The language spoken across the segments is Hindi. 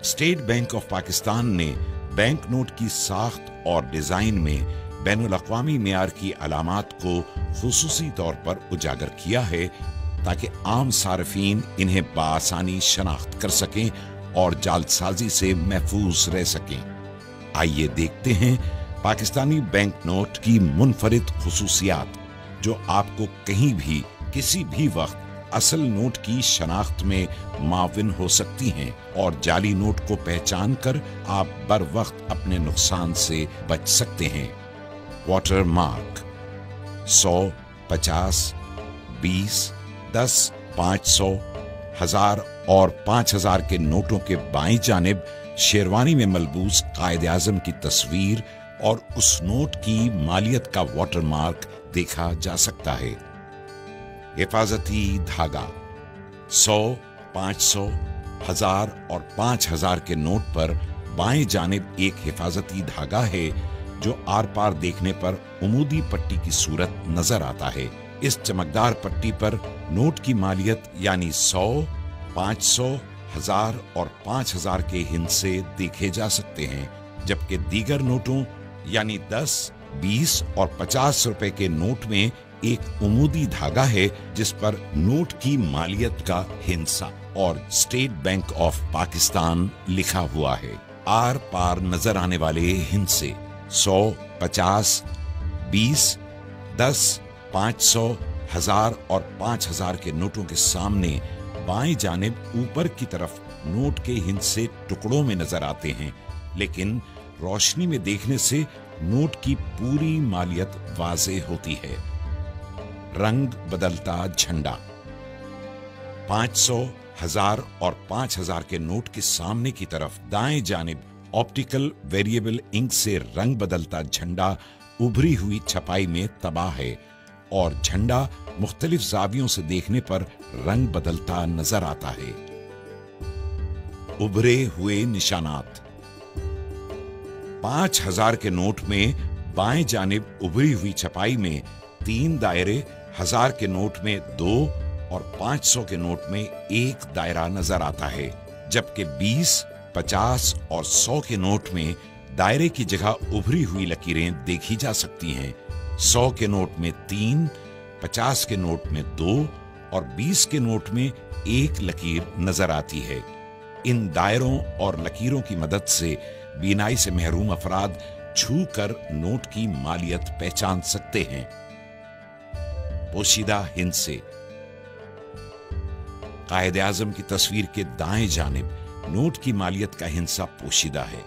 स्टेट बैंक ऑफ पाकिस्तान ने बैंक नोट की साख्त और डिजाइन में बैनुल अक़वामी मेयार की अलामात को खुसूसी तौर पर उजागर किया है ताकि आम सार्फिन इन्हें बआसानी शनाख्त कर सकें और जालसाजी से महफूज रह सकें। आइए देखते हैं पाकिस्तानी बैंक नोट की मुनफरिद खुसूसियात जो आपको कहीं भी किसी भी वक्त असल नोट की शनाख्त में माविन हो सकती हैं और जाली नोट को पहचान कर आप बर वक्त अपने नुकसान से बच सकते हैं। वाटर मार्क 100, 50, 20, 10, 500, 1000 और 5000 के नोटों के बाईं जानिब शेरवानी में मलबूस कायदे आज़म की तस्वीर और उस नोट की मालियत का वाटर मार्क देखा जा सकता है। हिफाजती धागा 100, 500, 1000 और 5000 के नोट पर बाएं जानिब एक हिफाजती धागा है जो आर पार देखने पर उमूदी पट्टी की सूरत नजर आता है। इस चमकदार पट्टी पर नोट की मालियत यानी 100, 500, 1000 और 5000 के हिस्से देखे जा सकते हैं, जबकि दीगर नोटों यानी 10, 20 और 50 रुपए के नोट में एक उमूदी धागा है जिस पर नोट की मालियत का हिस्सा और स्टेट बैंक ऑफ पाकिस्तान लिखा हुआ है। आर पार नजर आने वाले हिस्से 100, 50, 20, 10, 500, 1000 और 5000 के नोटों के सामने बाएं जानिब ऊपर की तरफ नोट के हिस्से टुकड़ों में नजर आते हैं, लेकिन रोशनी में देखने से नोट की पूरी मालियत वाज़ेह होती है। रंग बदलता झंडा 500, 1000 और 5000 के नोट के सामने की तरफ दाएं जानिब ऑप्टिकल वेरिएबल इंक से रंग बदलता झंडा उभरी हुई छपाई में तबाह है और झंडा मुख्तलिफ जावियों से देखने पर रंग बदलता नजर आता है। उभरे हुए निशानात 5000 के नोट में बाएं जानिब उभरी हुई छपाई में 3 दायरे, 1000 के नोट में 2 और 500 के नोट में 1 दायरा नजर आता है, जबकि 20, 50 और 100 के नोट में दायरे की जगह उभरी हुई लकीरें देखी जा सकती हैं। 100 के नोट में 3, 50 के नोट में 2 और 20 के नोट में 1 लकीर नजर आती है। इन दायरों और लकीरों की मदद से बीनाई से महरूम अफराद छू कर नोट की मालियत पहचान सकते हैं। पोशीदा हिस्से कायदे आज़म की तस्वीर के दाएं जानिब नोट की मालियत का हिस्सा पोशीदा है,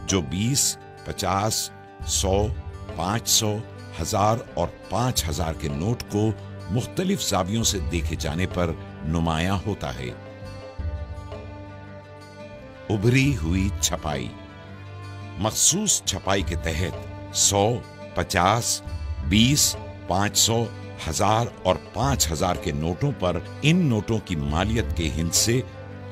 जो 20, 50, 100, 500, 1000 और 5000 के नोट को मुख्तलिफ जावियों से देखे जाने पर नुमायां होता है। उभरी हुई छपाई मखसूस छपाई के तहत 100, 50, 20, 500, 1000 और 5000 के नोटों पर इन नोटों की मालियत के हिस्से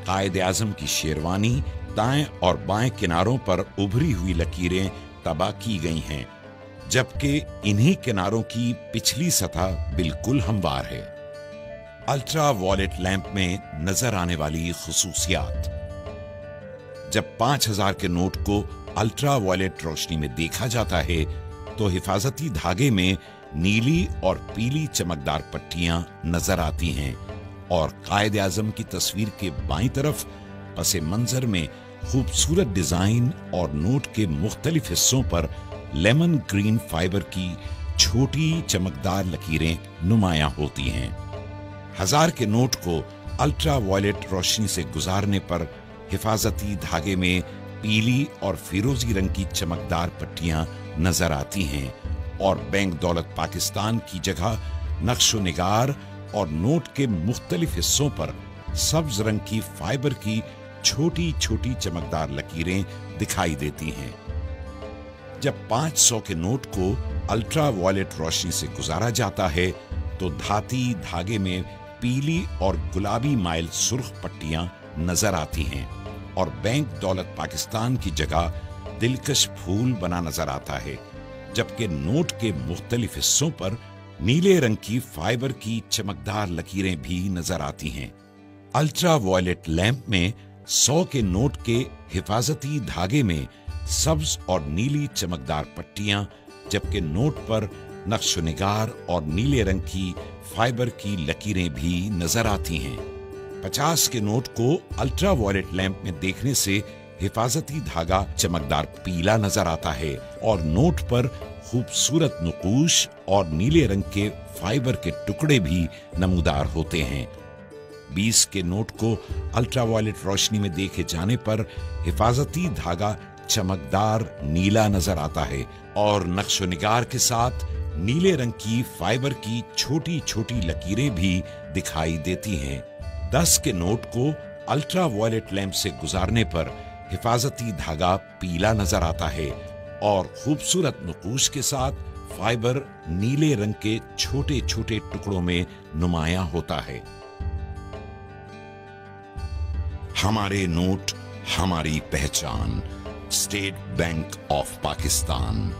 कायदे आज़म की शेरवानी दाएं और बाएं किनारों पर उभरी हुई लकीरें तबाह की गई हैं, जबकि इन्हीं किनारों की पिछली सतह बिल्कुल हमवार है। अल्ट्रा वॉयलेट लैंप में नजर आने वाली खुसूसियात जब 5000 के नोट को अल्ट्रा वॉयलेट रोशनी में देखा जाता है तो हिफाजती धागे में नीली और पीली चमकदार पट्टियां नजर आती हैं और कायदे आज़म की तस्वीर के बाईं तरफ पसे मंजर में खूबसूरत डिजाइन और नोट के मुख्तलिफ हिस्सों पर लेमन ग्रीन फाइबर की छोटी चमकदार लकीरें नुमायां होती हैं। 1000 के नोट को अल्ट्रा वॉयलेट रोशनी से गुजारने पर हिफाजती धागे में पीली और फिरोजी रंग की चमकदार पट्टियां नजर आती हैं और बैंक दौलत पाकिस्तान की जगह नक्शो निगार और नोट के मुख्तलिफ हिस्सों पर सब्ज रंग की फाइबर की छोटी छोटी चमकदार लकीरें दिखाई देती हैं। जब 500 के नोट को अल्ट्रा वॉयलेट रोशनी से गुजारा जाता है तो धाती धागे में पीली और गुलाबी माइल सुर्ख पट्टियां नजर आती हैं और बैंक दौलत पाकिस्तान की जगह दिलकश फूल बना नजर आता है, जबकि नोट के मुख्तलिफ हिस्सों पर नीले रंग की फाइबर की चमकदार लकीरें भी नजर आती हैं। अल्ट्रा वॉयलेट लैंप में 100 के नोट के हिफाजती धागे में सब्ज और नीली चमकदार पट्टियां, जबकि नोट पर नक्शो-निगार और नीले रंग की फाइबर की लकीरें भी नजर आती हैं। 50 के नोट को अल्ट्रा वायलेट लैंप में देखने से हिफाजती धागा चमकदार पीला नजर आता है और नोट पर खूबसूरत नक़ूश और नीले रंग के फाइबर के टुकड़े भी नमूदार होते हैं। 20 के नोट को अल्ट्रावायलेट रोशनी में देखे जाने पर हिफाजती धागा चमकदार नीला नजर आता है और नक्शो-निगार के साथ नीले रंग की फाइबर की छोटी छोटी लकीरें भी दिखाई देती हैं। 10 के नोट को अल्ट्रावायलेट लैंप से गुजारने पर हिफाजती धागा पीला नजर आता है और खूबसूरत नक़ूश के साथ फाइबर नीले रंग के छोटे छोटे टुकड़ों में नुमायां होता है। हमारे नोट, हमारी पहचान। State bank of Pakistan.